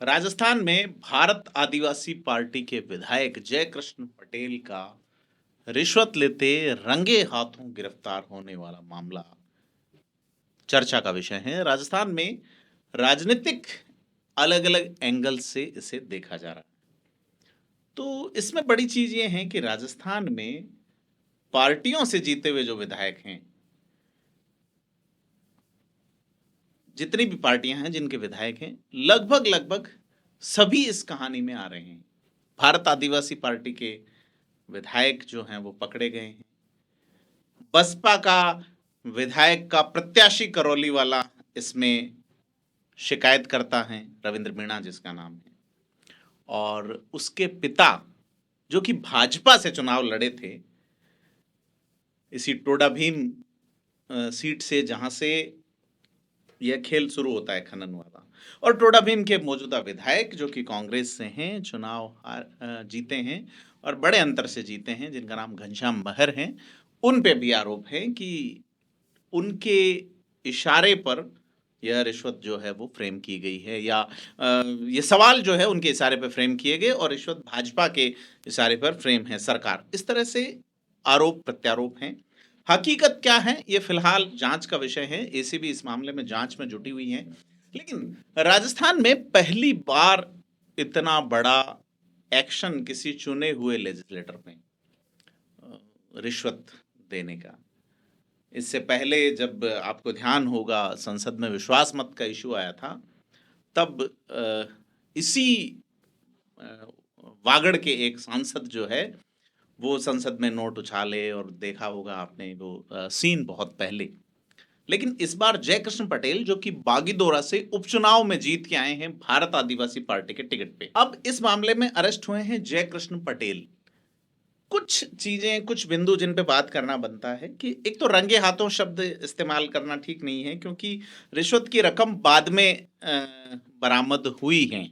राजस्थान में भारत आदिवासी पार्टी के विधायक जयकृष्ण पटेल का रिश्वत लेते रंगे हाथों गिरफ्तार होने वाला मामला चर्चा का विषय है। राजस्थान में राजनीतिक अलग-अलग एंगल से इसे देखा जा रहा है। तो इसमें बड़ी चीज ये है कि राजस्थान में पार्टियों से जीते हुए जो विधायक हैं, जितनी भी पार्टियां हैं जिनके विधायक हैं, लगभग लगभग सभी इस कहानी में आ रहे हैं। भारत आदिवासी पार्टी के विधायक जो हैं वो पकड़े गए हैं। बसपा का विधायक का प्रत्याशी करौली वाला इसमें शिकायत करता है, रविंद्र मीणा जिसका नाम है, और उसके पिता जो कि भाजपा से चुनाव लड़े थे इसी टोडा भीम सीट से, जहां से यह खेल शुरू होता है खनन वाला, और टोडा भीम के मौजूदा विधायक जो कि कांग्रेस से हैं, चुनाव जीते हैं और बड़े अंतर से जीते हैं, जिनका नाम घनश्याम महर है। उन पे भी आरोप है कि उनके इशारे पर यह रिश्वत जो है वो फ्रेम की गई है, या ये सवाल जो है उनके इशारे पर फ्रेम किए गए और रिश्वत भाजपा के इशारे पर फ्रेम है सरकार। इस तरह से आरोप प्रत्यारोप हैं। हकीकत क्या है ये फिलहाल जांच का विषय है। एसीबी इस मामले में जांच में जुटी हुई है। लेकिन राजस्थान में पहली बार इतना बड़ा एक्शन किसी चुने हुए लेजिस्लेटर में रिश्वत देने का। इससे पहले जब आपको ध्यान होगा संसद में विश्वास मत का इशू आया था, तब इसी वागड़ के एक सांसद जो है वो संसद में नोट उछाले, और देखा होगा आपने वो सीन बहुत पहले। लेकिन इस बार जयकृष्ण पटेल जो कि बागीदोरा से उपचुनाव में जीत के आए हैं भारत आदिवासी पार्टी के टिकट पे, अब इस मामले में अरेस्ट हुए हैं जयकृष्ण पटेल। कुछ चीजें, कुछ बिंदु जिन पे बात करना बनता है कि एक तो रंगे हाथों शब्द इस्तेमाल करना ठीक नहीं है, क्योंकि रिश्वत की रकम बाद में बरामद हुई है।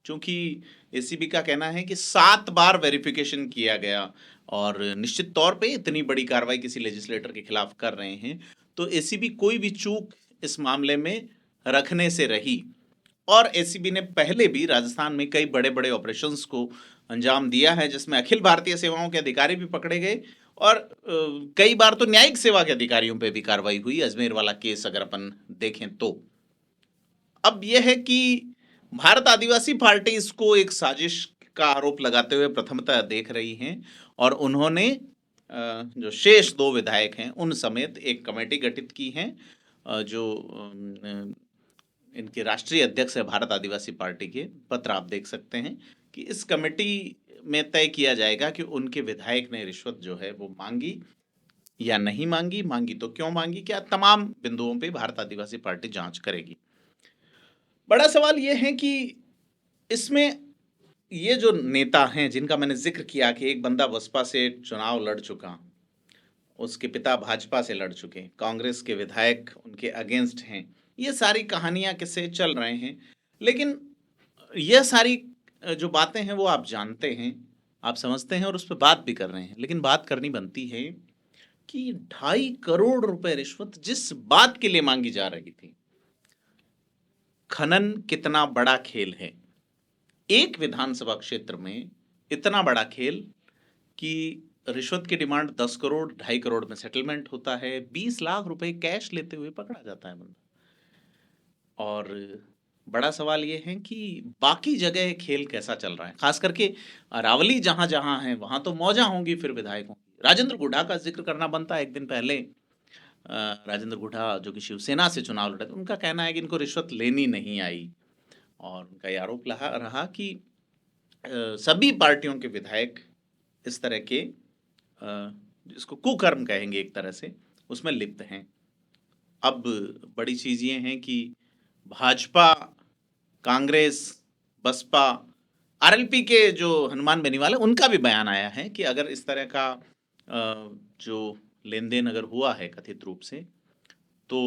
क्योंकि एसीबी का कहना है कि 7 बार वेरिफिकेशन किया गया, और निश्चित तौर पे इतनी बड़ी कार्रवाई किसी लेजिस्लेटर के खिलाफ कर रहे हैं तो एसीबी कोई भी चूक इस मामले में रखने से रही। और एसीबी ने पहले भी राजस्थान में कई बड़े बड़े ऑपरेशंस को अंजाम दिया है, जिसमें अखिल भारतीय सेवाओं के अधिकारी भी पकड़े गए, और कई बार तो न्यायिक सेवा के अधिकारियों पे भी कार्रवाई हुई। अजमेर वाला केस अगर अपन देखें तो अब यह है कि भारत आदिवासी पार्टी इसको एक साजिश का आरोप लगाते हुए प्रथमतः देख रही हैं, और उन्होंने जो शेष 2 विधायक हैं उन समेत एक कमेटी गठित की है, जो इनके राष्ट्रीय अध्यक्ष है भारत आदिवासी पार्टी के। पत्र आप देख सकते हैं कि इस कमेटी में तय किया जाएगा कि उनके विधायक ने रिश्वत जो है वो मांगी या नहीं मांगी, मांगी तो क्यों मांगी, क्या तमाम बिंदुओं पे भारत आदिवासी पार्टी जांच करेगी। बड़ा सवाल यह है कि इसमें ये जो नेता हैं जिनका मैंने जिक्र किया कि एक बंदा बसपा से चुनाव लड़ चुका, उसके पिता भाजपा से लड़ चुके, कांग्रेस के विधायक उनके अगेंस्ट हैं, ये सारी कहानियां किससे चल रहे हैं। लेकिन यह सारी जो बातें हैं वो आप जानते हैं, आप समझते हैं और उस पर बात भी कर रहे हैं। लेकिन बात करनी बनती है कि 2.5 करोड़ रुपए रिश्वत जिस बात के लिए मांगी जा रही थी, खनन कितना बड़ा खेल है। एक विधानसभा क्षेत्र में इतना बड़ा खेल कि रिश्वत की डिमांड 10 करोड़, 2.5 करोड़ में सेटलमेंट होता है, 20 लाख रुपए कैश लेते हुए पकड़ा जाता है बंदा। और बड़ा सवाल यह है कि बाकी जगह खेल कैसा चल रहा है, खास करके अरावली जहां जहां है वहां तो मौजा होंगी फिर विधायकों की। राजेंद्र गुढ़ा का जिक्र करना बनता है। एक दिन पहले राजेंद्र गुढ़ा जो कि शिवसेना से चुनाव लड़े थे, उनका कहना है कि इनको रिश्वत लेनी नहीं आई, और उनका ये आरोप रहा कि सभी पार्टियों के विधायक इस तरह के जिसको कुकर्म कहेंगे एक तरह से, उसमें लिप्त हैं। अब बड़ी चीज ये है कि भाजपा, कांग्रेस, बसपा, आरएलपी के जो हनुमान बेनीवाल है उनका भी बयान आया है कि अगर इस तरह का जो लेन देन अगर हुआ है कथित रूप से तो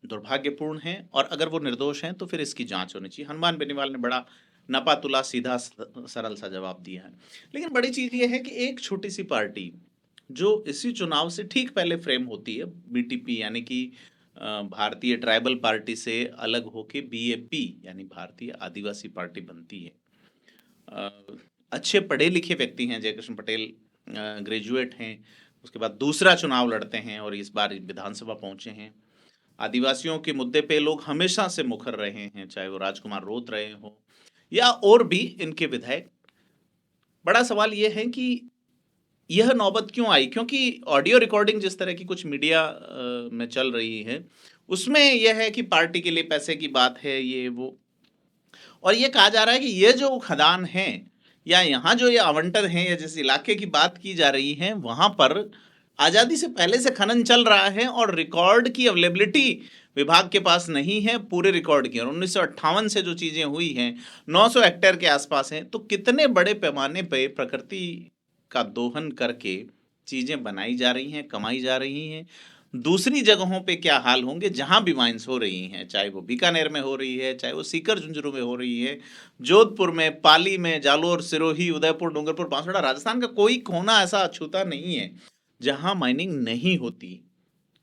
दुर्भाग्यपूर्ण है, और अगर वो निर्दोष हैं तो फिर इसकी जांच होनी चाहिए। हनुमान बेनीवाल ने बड़ा नपा तुला सीधा सरल सा जवाब दिया है। लेकिन बड़ी चीज ये है कि एक छोटी सी पार्टी जो इसी चुनाव से ठीक पहले फ्रेम होती है, बीटीपी यानी कि भारतीय ट्राइबल पार्टी से अलग होके बीएपी यानी भारतीय आदिवासी पार्टी बनती है। अच्छे पढ़े लिखे व्यक्ति हैं जयकृष्ण पटेल, ग्रेजुएट हैं, उसके बाद दूसरा चुनाव लड़ते हैं और इस बार विधानसभा पहुंचे हैं। आदिवासियों के मुद्दे पे लोग हमेशा से मुखर रहे हैं, चाहे वो राजकुमार रोत रहे हों या और भी इनके विधायक। बड़ा सवाल ये है कि यह नौबत क्यों आई, क्योंकि ऑडियो रिकॉर्डिंग जिस तरह की कुछ मीडिया में चल रही है उसमें यह है कि पार्टी के लिए पैसे की बात है, ये वो, और ये कहा जा रहा है कि ये जो खदान है या यहाँ जो ये आवंटन है या जिस इलाके की बात की जा रही है वहां पर आजादी से पहले से खनन चल रहा है और रिकॉर्ड की अवेलेबिलिटी विभाग के पास नहीं है पूरे रिकॉर्ड की, और 1958 से जो चीजें हुई हैं 900 हेक्टेयर के आसपास हैं, तो कितने बड़े पैमाने पे प्रकृति का दोहन करके चीजें बनाई जा रही हैं, कमाई जा रही हैं। दूसरी जगहों पे क्या हाल होंगे जहां भी माइंस हो रही हैं, चाहे वो बीकानेर में हो रही है, चाहे वो सीकर झुंझुनू में हो रही है, जोधपुर में, पाली में, जालोर, सिरोही, उदयपुर, डूंगरपुर, बांसवाड़ा, राजस्थान का कोई कोना ऐसा अछूता नहीं है जहां माइनिंग नहीं होती।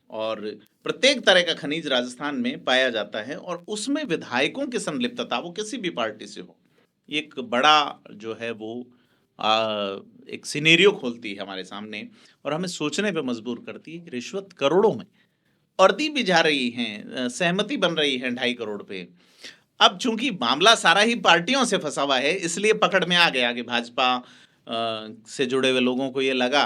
और प्रत्येक तरह का खनिज राजस्थान में पाया जाता है और उसमें विधायकों की संलिप्तता, वो किसी भी पार्टी से हो, एक बड़ा जो है वो एक सिनेरियो खोलती है हमारे सामने और हमें सोचने पे मजबूर करती है कि रिश्वत करोड़ों में और दी भी जा रही हैं, सहमति बन रही है 2.5 करोड़ पे। अब चूंकि मामला सारा ही पार्टियों से फंसा हुआ है इसलिए पकड़ में आ गया कि भाजपा से जुड़े हुए लोगों को ये लगा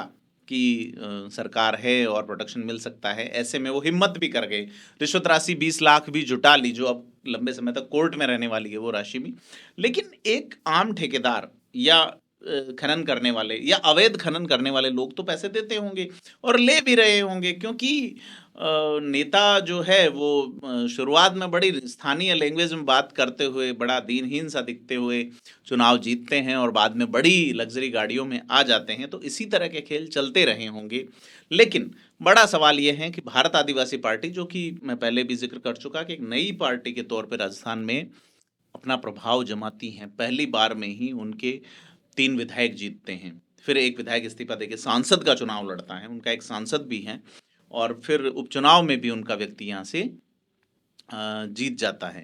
कि सरकार है और प्रोटेक्शन मिल सकता है, ऐसे में वो हिम्मत भी कर गए, रिश्वत राशि 20 लाख भी जुटा ली जो अब लंबे समय तक कोर्ट में रहने वाली है वो राशि भी। लेकिन एक आम ठेकेदार या खनन करने वाले या अवैध खनन करने वाले लोग तो पैसे देते होंगे और ले भी रहे होंगे, क्योंकि नेता जो है वो शुरुआत में बड़ी स्थानीय लैंग्वेज में बात करते हुए बड़ा दीनहीन सा दिखते हुए चुनाव जीतते हैं और बाद में बड़ी लग्जरी गाड़ियों में आ जाते हैं, तो इसी तरह के खेल चलते रहे होंगे। लेकिन बड़ा सवाल यह है कि भारत आदिवासी पार्टी, जो कि मैं पहले भी जिक्र कर चुका कि एक नई पार्टी के तौर पर राजस्थान में अपना प्रभाव जमाती हैं, पहली बार में ही उनके 3 विधायक जीतते हैं, फिर एक विधायक इस्तीफा देके सांसद का चुनाव लड़ता है, उनका एक सांसद भी है, और फिर उपचुनाव में भी उनका व्यक्ति यहाँ से जीत जाता है।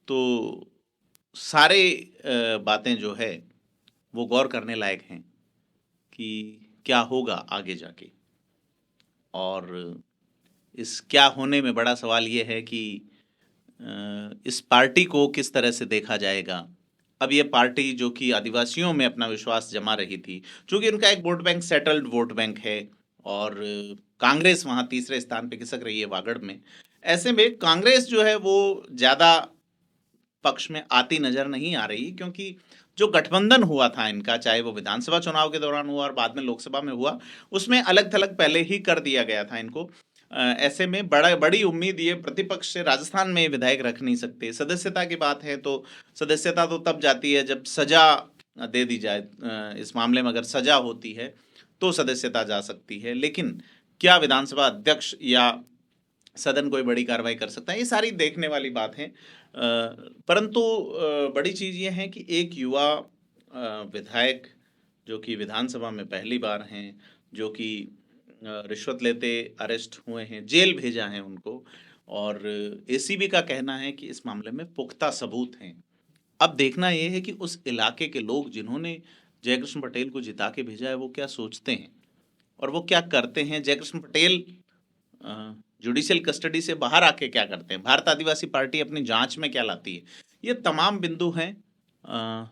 तो सारे बातें जो है वो गौर करने लायक हैं कि क्या होगा आगे जाके, और इस क्या होने में बड़ा सवाल ये है कि इस पार्टी को किस तरह से देखा जाएगा। अब ये पार्टी जो कि आदिवासियों में अपना विश्वास जमा रही थी, चूंकि उनका एक vote bank settled vote bank है और कांग्रेस वहाँ तीसरे स्थान पे खिसक रही है वागड़ में, ऐसे में कांग्रेस जो है वो ज़्यादा पक्ष में आती नजर नहीं आ रही, क्योंकि जो गठबंधन हुआ था इनका, चाहे वो विधानसभा चुनाव के दौरान हुआ और बाद में लोकसभा में हुआ, उसमें अलग थलग पहले ही कर दिया गया था इनको। ऐसे में बड़ी उम्मीद ये प्रतिपक्ष से राजस्थान में विधायक रख नहीं सकते। सदस्यता की बात है तो सदस्यता तो तब जाती है जब सजा दे दी जाए, इस मामले में अगर सजा होती है तो सदस्यता जा सकती है, लेकिन क्या विधानसभा अध्यक्ष या सदन कोई बड़ी कार्रवाई कर सकता है, ये सारी देखने वाली बात है। परंतु बड़ी चीज़ ये है कि एक युवा विधायक जो कि विधानसभा में पहली बार हैं, जो कि रिश्वत लेते अरेस्ट हुए हैं, जेल भेजा है उनको, और एसीबी का कहना है कि इस मामले में पुख्ता सबूत हैं। अब देखना यह है कि उस इलाके के लोग जिन्होंने जयकृष्ण पटेल को जिता के भेजा है वो क्या सोचते हैं और वो क्या करते हैं। जयकृष्ण पटेल जुडिशियल कस्टडी से बाहर आके क्या करते हैं, भारत आदिवासी पार्टी अपनी जांच में क्या लाती है, ये तमाम बिंदु हैं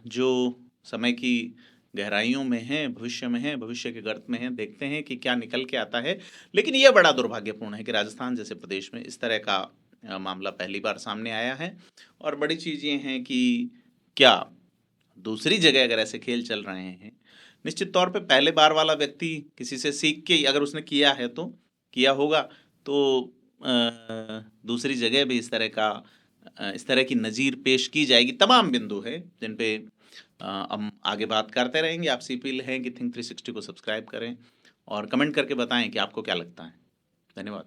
जो समय की गहराइयों में हैं, भविष्य में हैं, भविष्य के गर्त में हैं, देखते हैं कि क्या निकल के आता है। लेकिन यह बड़ा दुर्भाग्यपूर्ण है कि राजस्थान जैसे प्रदेश में इस तरह का मामला पहली बार सामने आया है, और बड़ी चीज़ ये है कि क्या दूसरी जगह अगर ऐसे खेल चल रहे हैं, निश्चित तौर पे पहले बार वाला व्यक्ति किसी से सीख के अगर उसने किया है तो किया होगा, तो दूसरी जगह भी इस तरह की नज़ीर पेश की जाएगी। तमाम बिंदु है जिन पे हम आगे बात करते रहेंगे। आपसे अपील है कि थिंक 360 को सब्सक्राइब करें और कमेंट करके बताएं कि आपको क्या लगता है। धन्यवाद।